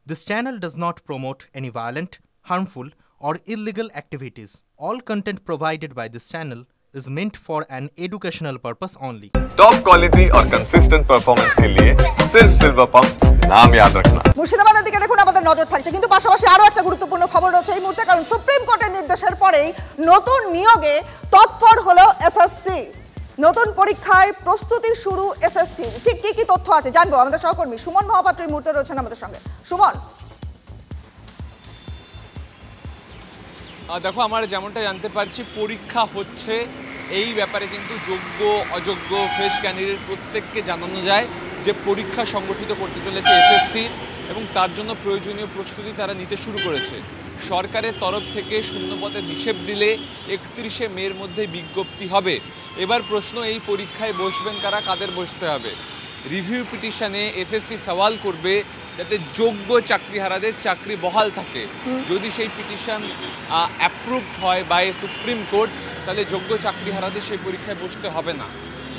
This channel does not promote any violent, harmful, or illegal activities. All content provided by this channel is meant for an educational purpose only. Top quality और consistent performance के लिए सिर्फ silver pump नाम याद रखना। মুর্শিদাবাদের দিকে দেখুন আমাদের নজর থাকছে, কিন্তু পাশাপাশি আরো একটা গুরুত্বপূর্ণ খবর রয়েছে এই মুহূর্তে, কারণ সুপ্রিম কোর্টের নির্দেশের পরেই নতুন নিয়োগে তৎপর হলো এসএসসি। নতুন পরীক্ষায় প্রস্তুতি শুরু এসএসসি। ঠিক কি কি তথ্য আছে জানবো, আমাদের সহকর্মী সুমন মহাপাত্র এই মুহূর্তে রয়েছেন আমাদের সঙ্গে। সুমন, দেখো আমরা যেমনটা জানতে পারছি পরীক্ষা হচ্ছে, এই ব্যাপারে কিন্তু যোগ্য অযোগ্য ফ্রেশ ক্যান্ডিডেট প্রত্যেককে জানানো যায় যে পরীক্ষা সংগঠিত করতে চলেছে এসএসসি এবং তার জন্য প্রয়োজনীয় প্রস্তুতি তারা নিতে শুরু করেছে। সরকারের তরফ থেকে শূন্যপদের হিসেব দিলে 31শে মের মধ্যে বিজ্ঞপ্তি হবে। এবার প্রশ্ন, এই পরীক্ষায় বসবেন কারা, কাদের বসতে হবে? রিভিউ পিটিশনে এসএসসি সওয়াল করবে যাতে যোগ্য চাকরিহারাদের চাকরি বহাল থাকে। যদি সেই পিটিশন অ্যাপ্রুভড হয় বাই সুপ্রিম কোর্ট, তাহলে যোগ্য চাকরিহারাদের সেই পরীক্ষায় বসতে হবে না।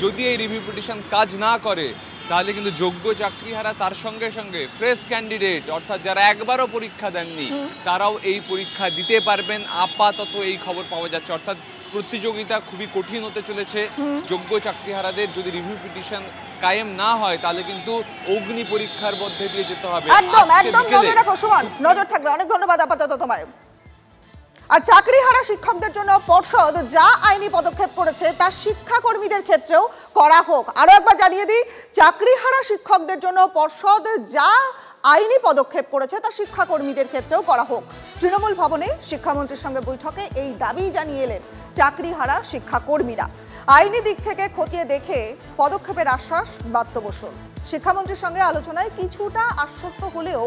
যদি এই রিভিউ পিটিশন কাজ না করে, তাহলে কিন্তু যোগ্য চাকরিহারা তার সঙ্গে সঙ্গে ফ্রেশ ক্যান্ডিডেট অর্থাৎ যারা একবারও পরীক্ষা দেননি তারাও এই পরীক্ষা দিতে পারবেন। আপাতত এই খবর পাওয়া যাচ্ছে, অর্থাৎ প্রতিযোগিতা খুবই কঠিন হতে চলেছে যোগ্য চাকরিহারাদের। যদি রিভিউ পিটিশন কায়েম না হয় তাহলে কিন্তু অগ্নি পরীক্ষার মধ্যে দিয়ে যেতে হবে। একদম একদম নজর রাখো সুমন, নজর থাকবে। অনেক ধন্যবাদ আপাতত তোমায়। আর চাকরিহারা শিক্ষকদের জন্য পর্ষদ যা আইনি পদক্ষেপ করেছে তা শিক্ষাকর্মীদের ক্ষেত্রেও করা হোক। আরো একবার জানিয়ে দিই, চাকরিহারা শিক্ষকদের জন্য পর্ষদ যা আইনি পদক্ষেপ করেছে তা শিক্ষাকর্মীদের ক্ষেত্রেও করা হোক। তৃণমূল ভবনে শিক্ষামন্ত্রীর সঙ্গে বৈঠকে এই দাবি জানিয়ে এলেন চাকরিহারা শিক্ষাকর্মীরা। আইনি দিক থেকে খতিয়ে দেখে পদক্ষেপের আশ্বাস ব্রাত্য বসুন। শিক্ষামন্ত্রীর সঙ্গে আলোচনায় কিছুটা আশ্বস্ত হলেও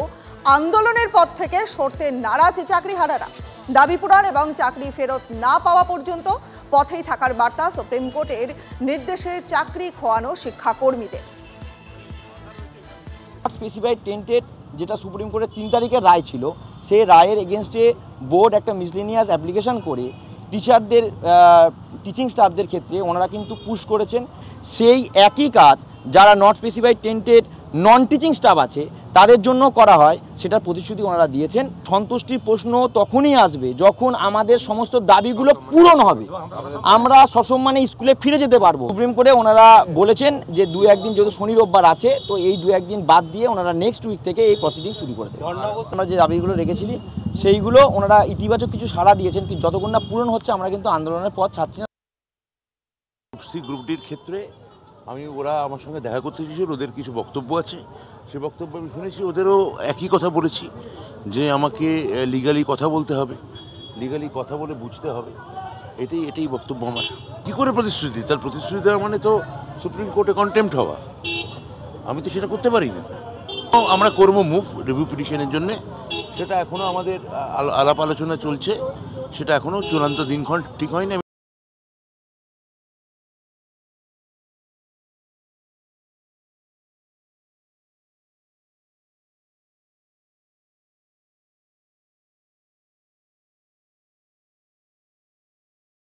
আন্দোলনের পথ থেকে সরতে নারাজ চাকরিহারারা। দাবি পূরণ এবং চাকরি ফেরত না পাওয়া পর্যন্ত পথেই থাকার বার্তা সুপ্রিম কোর্টের নির্দেশে চাকরি খোয়ানো শিক্ষাকর্মীদের। স্পেসিফাইড টেন্টেড যেটা সুপ্রিম কোর্টের 3 তারিখের রায় ছিল, সেই রায়ের এগেনস্টে বোর্ড একটা মিসলেনিয়াস অ্যাপ্লিকেশন করে টিচারদের টিচিং স্টাফদের ক্ষেত্রে ওনারা কিন্তু পুশ করেছেন সেই একই কাজ যারা নট স্পেসিফাইড টেন্টেড নন টিচিং স্টাফ আছে তাদের জন্য করা হয়, সেটার প্রতিশ্রুতি ওনারা দিয়েছেন। সন্তুষ্টির প্রশ্ন তখনই আসবে যখন আমাদের সমস্ত দাবিগুলো পূরণ হবে, আমরা সসম্মানে স্কুলে ফিরে যেতে পারবো। সুপ্রিম কোর্টে ওনারা বলেছেন যে 2-1 দিন যেহেতু শনি রোববার আছে, তো এই 2-1 দিন বাদ দিয়ে ওনারা নেক্সট উইক থেকে এই প্রসিডিং শুরু করে দেবেন। আমরা যে দাবিগুলো রেখেছিলি সেইগুলো ওনারা ইতিবাচক কিছু সাড়া দিয়েছেন, কিন্তু যতক্ষণ না পূরণ হচ্ছে আমরা কিন্তু আন্দোলনের পথ ছাড়ছি না। গ্রুপটির ক্ষেত্রে ওরা আমার সঙ্গে দেখা করতে চেয়েছিল, ওদের কিছু বক্তব্য আছে, সে বক্তব্য আমি শুনেছি। ওদেরও একই কথা বলেছি যে আমাকে লিগালি কথা বলতে হবে, লিগালি কথা বলে বুঝতে হবে, এটাই বক্তব্য আমার। কী করে প্রতিশ্রুতি? তার প্রতিশ্রুতি দেওয়া মানে তো সুপ্রিম কোর্টে কন্টেম্প্ট হওয়া। আমি তো সেটা করতে পারি না। আমরা করবো মুভ রিভিউ পিটিশনের জন্যে, সেটা এখনও আমাদের আলাপ আলোচনা চলছে, সেটা এখনও চূড়ান্ত দিনক্ষণ ঠিক হয়নি।